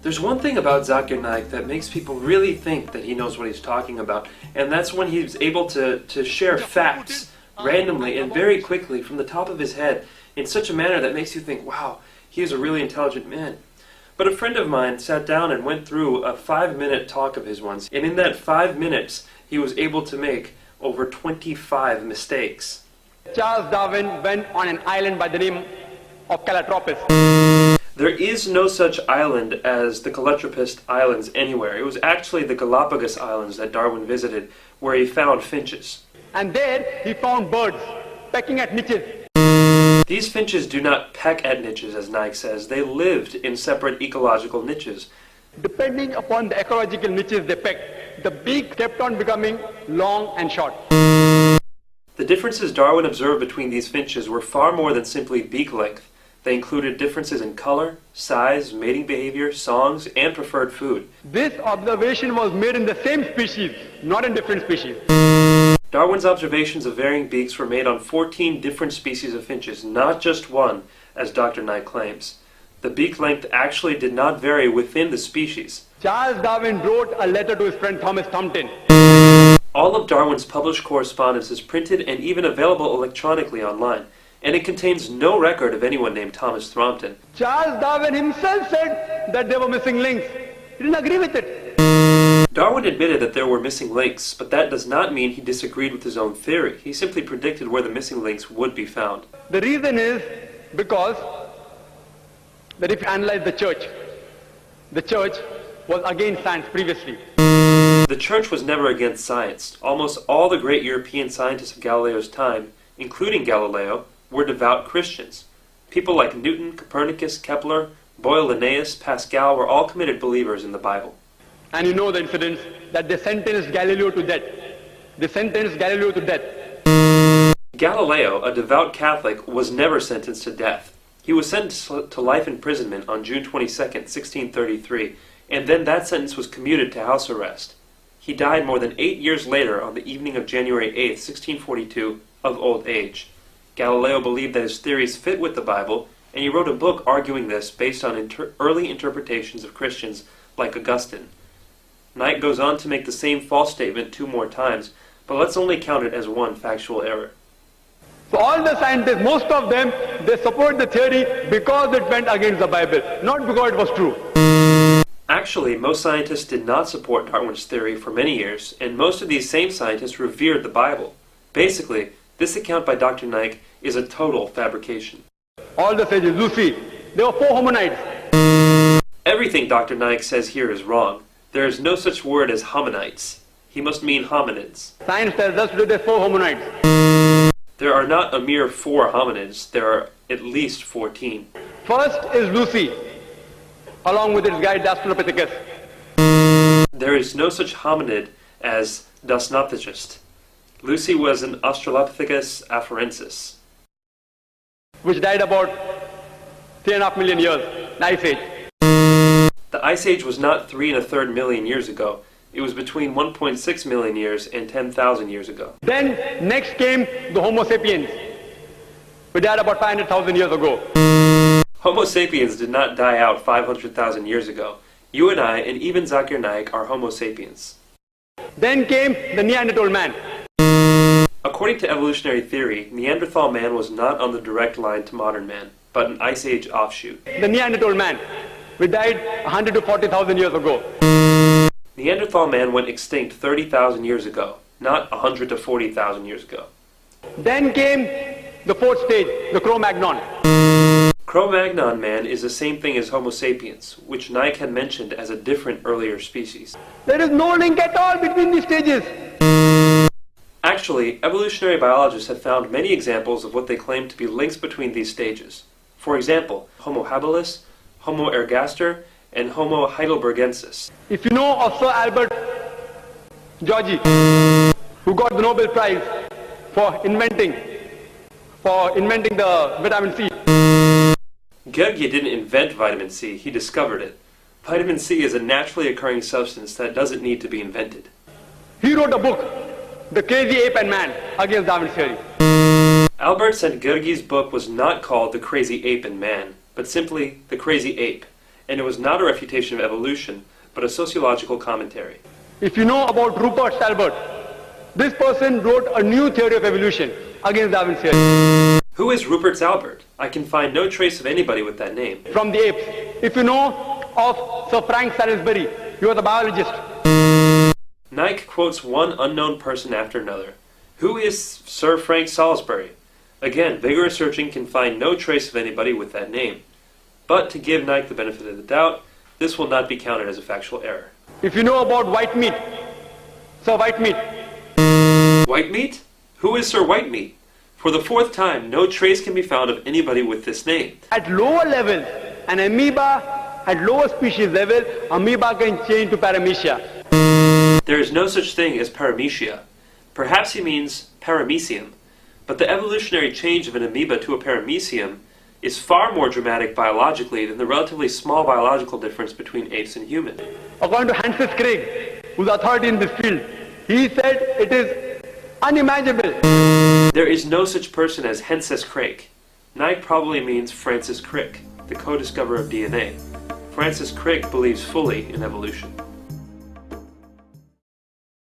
There's one thing about Zakir Naik that makes people really think that he knows what he's talking about, and that's when he's able to share facts randomly and very quickly from the top of his head in such a manner that makes you think, wow, he is a really intelligent man. But a friend of mine sat down and went through a 5-minute talk of his once, and in that 5 minutes he was able to make over 25 mistakes. Charles Darwin went on an island by the name of Calotropis. There is no such island as the Calotropis Islands anywhere. It was actually the Galapagos Islands that Darwin visited, where he found finches. And there he found birds pecking at niches. These finches do not peck at niches, as Naik says. They lived in separate ecological niches. Depending upon the ecological niches they pecked, the beak kept on becoming long and short. The differences Darwin observed between these finches were far more than simply beak length. They included differences in color, size, mating behavior, songs, and preferred food. This observation was made in the same species, not in different species. Darwin's observations of varying beaks were made on 14 different species of finches, not just one, as Dr. Naik claims. The beak length actually did not vary within the species. Charles Darwin wrote a letter to his friend Thomas Thomson. All of Darwin's published correspondence is printed and even available electronically online, and it contains no record of anyone named Thomas Thrompton. Charles Darwin himself said that there were missing links. He didn't agree with it. Darwin admitted that there were missing links, but that does not mean he disagreed with his own theory. He simply predicted where the missing links would be found. The reason is because that if you analyze the church was against science previously. The church was never against science. Almost all the great European scientists of Galileo's time, including Galileo, were devout Christians. People like Newton, Copernicus, Kepler, Boyle, Linnaeus, Pascal were all committed believers in the Bible. And you know the incidents that they sentenced Galileo to death. Galileo, a devout Catholic, was never sentenced to death. He was sentenced to life imprisonment on June 22, 1633, and then that sentence was commuted to house arrest. He died more than 8 years later on the evening of January 8, 1642, of old age. Galileo believed that his theories fit with the Bible, and he wrote a book arguing this based on early interpretations of Christians like Augustine. Naik goes on to make the same false statement 2 more times, but let's only count it as one factual error. So all the scientists, most of them, they support the theory because it went against the Bible, not because it was true. Actually, most scientists did not support Darwin's theory for many years, and most of these same scientists revered the Bible. Basically, this account by Dr. Naik is a total fabrication. All the sages, Lucy, there were 4 hominids. Everything Dr. Naik says here is wrong. There is no such word as hominites. He must mean hominids. Science tells us today there are 4 hominids. There are not a mere 4 hominids. There are at least 14. First is Lucy, along with its guide Australopithecus. There is no such hominid as Dasnopithecus. Lucy was an Australopithecus afarensis, which died about 3.5 million years, the Ice Age. The Ice Age was not 3 1/3 million years ago. It was between 1.6 million years and 10,000 years ago. Then next came the Homo sapiens, which died about 500,000 years ago. Homo sapiens did not die out 500,000 years ago. You and I, and even Zakir Naik, are Homo sapiens. Then came the Neanderthal man. According to evolutionary theory, Neanderthal man was not on the direct line to modern man, but an Ice Age offshoot. The Neanderthal man, which died 100 to 40,000 years ago. Neanderthal man went extinct 30,000 years ago, not 100 to 40,000 years ago. Then came the 4th stage, the Cro-Magnon. Cro-Magnon man is the same thing as Homo sapiens, which Naik had mentioned as a different earlier species. There is no link at all between these stages. Actually, evolutionary biologists have found many examples of what they claim to be links between these stages. For example, Homo habilis, Homo ergaster, and Homo heidelbergensis. If you know of Sir Albert Georgi, who got the Nobel Prize for inventing the vitamin C. Georgi didn't invent vitamin C, he discovered it. Vitamin C is a naturally occurring substance that doesn't need to be invented. He wrote a book, The Crazy Ape and Man, against Darwin's theory. Albert said Georgi's book was not called The Crazy Ape and Man, but simply The Crazy Ape, and it was not a refutation of evolution, but a sociological commentary. If you know about Rupert Stalbert, this person wrote a new theory of evolution against Darwin's theory. Who is Rupert Stalbert? I can find no trace of anybody with that name. From the apes. If you know of Sir Frank Salisbury, you are the biologist. Naik quotes one unknown person after another. Who is Sir Frank Salisbury? Again, vigorous searching can find no trace of anybody with that name. But to give Naik the benefit of the doubt, this will not be counted as a factual error. If you know about white meat, Sir Whitemeat. Whitemeat? Who is Sir Whitemeat? For the fourth time, no trace can be found of anybody with this name. At lower levels, an amoeba, at lower species level, amoeba can change to paramecia. There is no such thing as paramecia. Perhaps he means paramecium, but the evolutionary change of an amoeba to a paramecium is far more dramatic biologically than the relatively small biological difference between apes and humans. According to Francis Crick, who's authority in this field, he said it is unimaginable. There is no such person as Henses Crick. Naik probably means Francis Crick, the co-discoverer of DNA. Francis Crick believes fully in evolution.